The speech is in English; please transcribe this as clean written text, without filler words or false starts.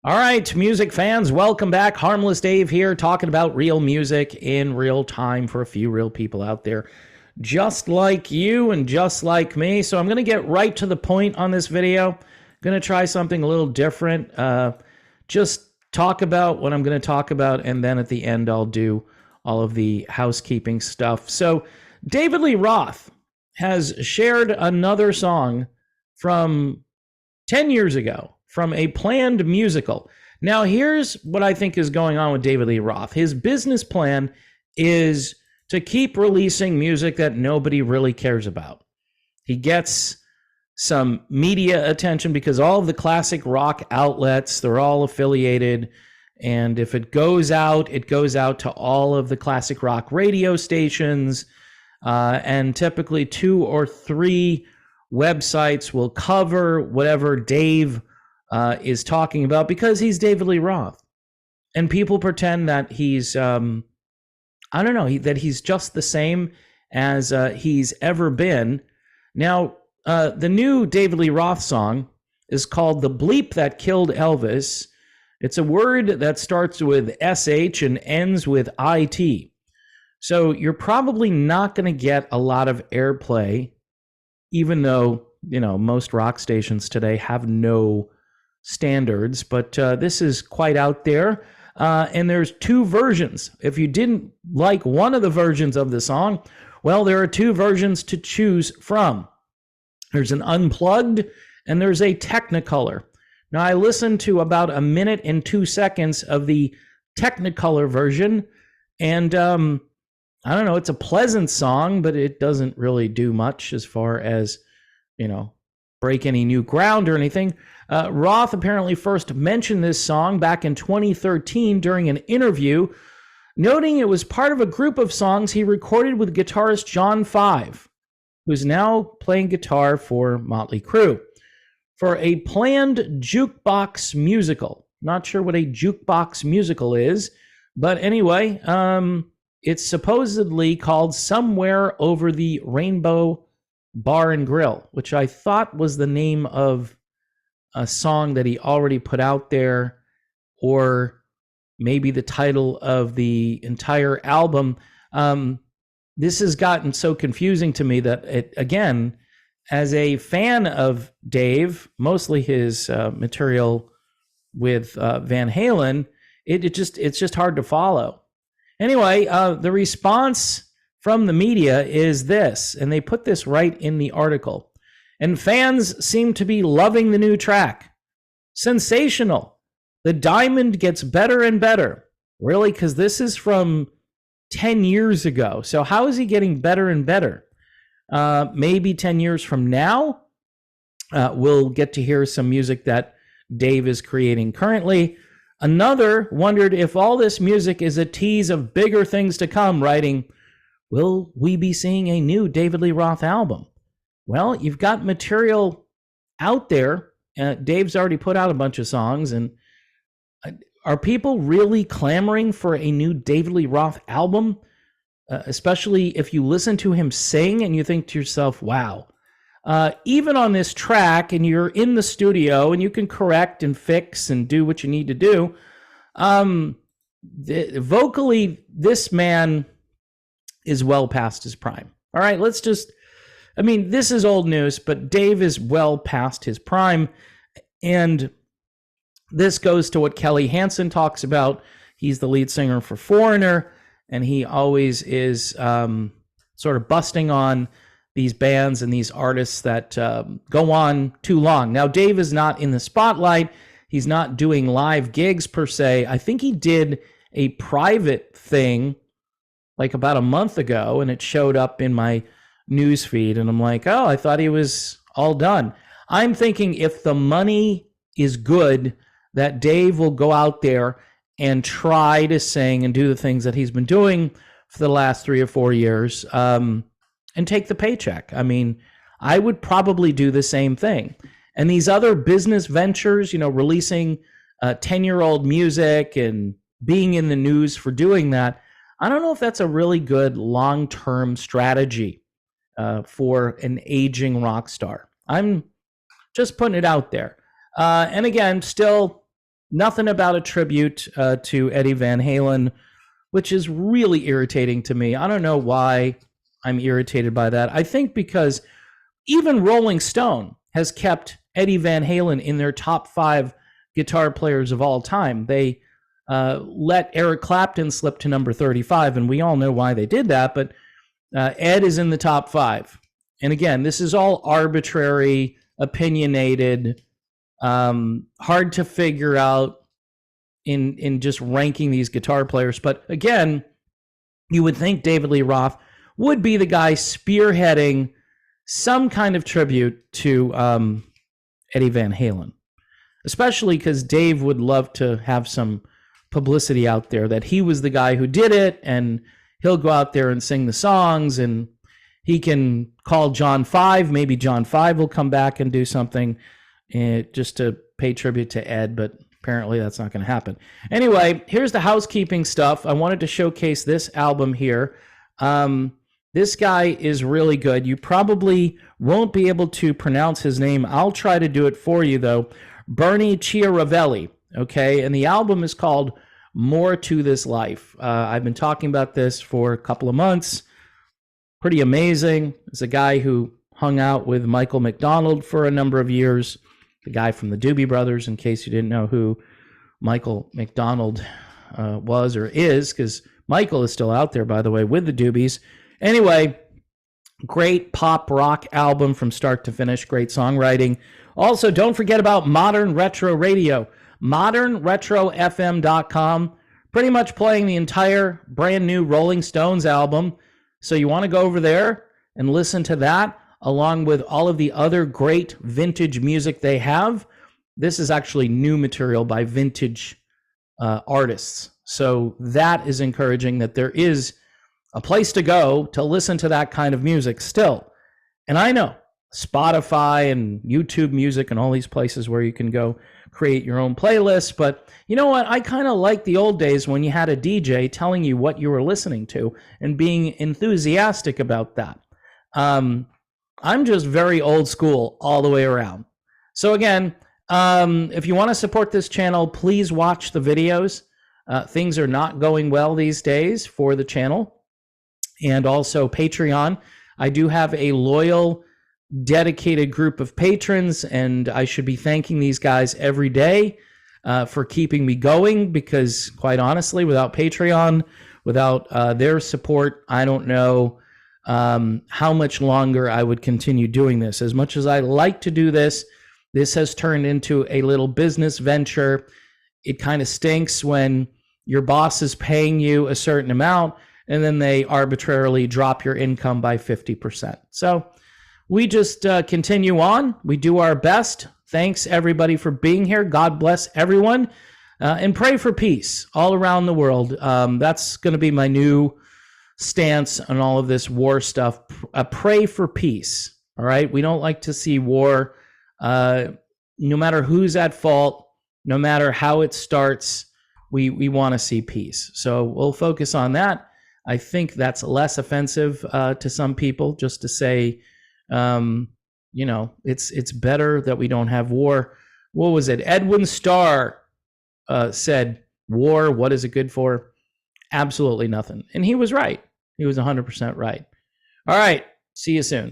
All right, music fans, welcome back. Harmless Dave here, talking about real music in real time for a few real people out there, just like you and just like me. So I'm going to get right to the point on this video. Going to try something a little different. Just talk about what I'm going to talk about, and then at the end, I'll do all of the housekeeping stuff. So David Lee Roth has shared another song from 10 years ago from a planned musical. Now, here's what I think is going on with David Lee Roth. His business plan is to keep releasing music that nobody really cares about. He gets some media attention because all of the classic rock outlets, they're all affiliated. And if it goes out to all of the classic rock radio stations. And typically 2 or 3 websites will cover whatever Dave is talking about because he's David Lee Roth. And people pretend that he's, that he's just the same as he's ever been. Now, the new David Lee Roth song is called The Bleep That Killed Elvis. It's a word that starts with SH and ends with IT. So you're probably not going to get a lot of airplay, even though, most rock stations today have no standards, but this is quite out there. And there's 2 versions. If you didn't like one of the versions of the song, well, there are 2 versions to choose from. There's an unplugged and there's a Technicolor. Now, I listened to about 1 minute and 2 seconds of the Technicolor version, and I don't know, it's a pleasant song, but it doesn't really do much as far as, break any new ground or anything. Roth apparently first mentioned this song back in 2013 during an interview, noting it was part of a group of songs he recorded with guitarist John Five, who's now playing guitar for Motley Crue, for a planned jukebox musical. Not sure what a jukebox musical is, but anyway, it's supposedly called Somewhere Over the Rainbow Bar and Grill, which I thought was the name of a song that he already put out there, or maybe the title of the entire album. This has gotten so confusing to me that it, again, as a fan of Dave, mostly his material with Van Halen, it's just hard to follow. Anyway, the response from the media is this, and they put this right in the article. And fans seem to be loving the new track. Sensational. The diamond gets better and better. Really? Because this is from 10 years ago. So how is he getting better and better? Maybe 10 years from now, we'll get to hear some music that Dave is creating currently. Another wondered if all this music is a tease of bigger things to come, writing, will we be seeing a new David Lee Roth album? Well, you've got material out there. Dave's already put out a bunch of songs. And are people really clamoring for a new David Lee Roth album? Especially if you listen to him sing and you think to yourself, wow. Even on this track, and you're in the studio and you can correct and fix and do what you need to do, vocally, this man is well past his prime. All right, this is old news, but Dave is well past his prime. And this goes to what Kelly Hansen talks about. He's the lead singer for Foreigner, and he always is sort of busting on these bands and these artists that go on too long. Now, Dave is not in the spotlight. He's not doing live gigs per se. I think he did a private thing like about a month ago, and it showed up in my news feed, and I'm like, oh, I thought he was all done. I'm thinking if the money is good, that Dave will go out there and try to sing and do the things that he's been doing for the last 3 or 4 years, and take the paycheck. I mean, I would probably do the same thing. And these other business ventures, releasing 10-year-old music and being in the news for doing that, I don't know if that's a really good long-term strategy for an aging rock star. I'm just putting it out there. And again, still Nothing about a tribute to Eddie Van Halen, which is really irritating to me. I don't know why I'm irritated by that. I think because even Rolling Stone has kept Eddie Van Halen in their top 5 guitar players of all time. They let Eric Clapton slip to number 35, and we all know why they did that, but Ed is in the top 5. And again, this is all arbitrary, opinionated, hard to figure out in just ranking these guitar players. But again, you would think David Lee Roth would be the guy spearheading some kind of tribute to Eddie Van Halen, especially because Dave would love to have some publicity out there that he was the guy who did it, and he'll go out there and sing the songs, and he can call John 5. Maybe John 5 will come back and do something just to pay tribute to Ed, but apparently that's not going to happen. Anyway, here's the housekeeping stuff. I wanted to showcase this album here. This guy is really good. You probably won't be able to pronounce his name. I'll try to do it for you, though. Bernie Chiaravelli, okay? And the album is called More to This Life. I've been talking about this for a couple of months. Pretty amazing. It's a guy who hung out with Michael McDonald for a number of years, the guy from the Doobie Brothers, in case you didn't know who Michael McDonald was or is, because Michael is still out there, by the way, with the Doobies. Anyway, great pop rock album from start to finish, great songwriting. Also, don't forget about Modern Retro Radio, modernretrofm.com, pretty much playing the entire brand new Rolling Stones album. So you want to go over there and listen to that, along with all of the other great vintage music they have. This is actually new material by vintage artists. So that is encouraging that there is a place to go to listen to that kind of music still. And I know Spotify and YouTube Music and all these places where you can go create your own playlist. But you know what? I kind of like the old days when you had a DJ telling you what you were listening to and being enthusiastic about that. I'm just very old school all the way around. So again, if you want to support this channel, please watch the videos. Things are not going well these days for the channel. And also Patreon. I do have a loyal, dedicated group of patrons, and I should be thanking these guys every day for keeping me going, because quite honestly, without Patreon, without their support, I don't know how much longer I would continue doing this. As much as I like to do this, this has turned into a little business venture. It kind of stinks when your boss is paying you a certain amount and then they arbitrarily drop your income by 50%. So we just continue on. We do our best. Thanks, everybody, for being here. God bless everyone. And pray for peace all around the world. That's going to be my new stance on all of this war stuff. Pray for peace, all right? We don't like to see war. No matter who's at fault, no matter how it starts, we want to see peace. So we'll focus on that. I think that's less offensive to some people, just to say, you know, it's better that we don't have war. What was it? Edwin Starr said, war, what is it good for? Absolutely nothing. And he was right. He was 100% right. All right. See you soon.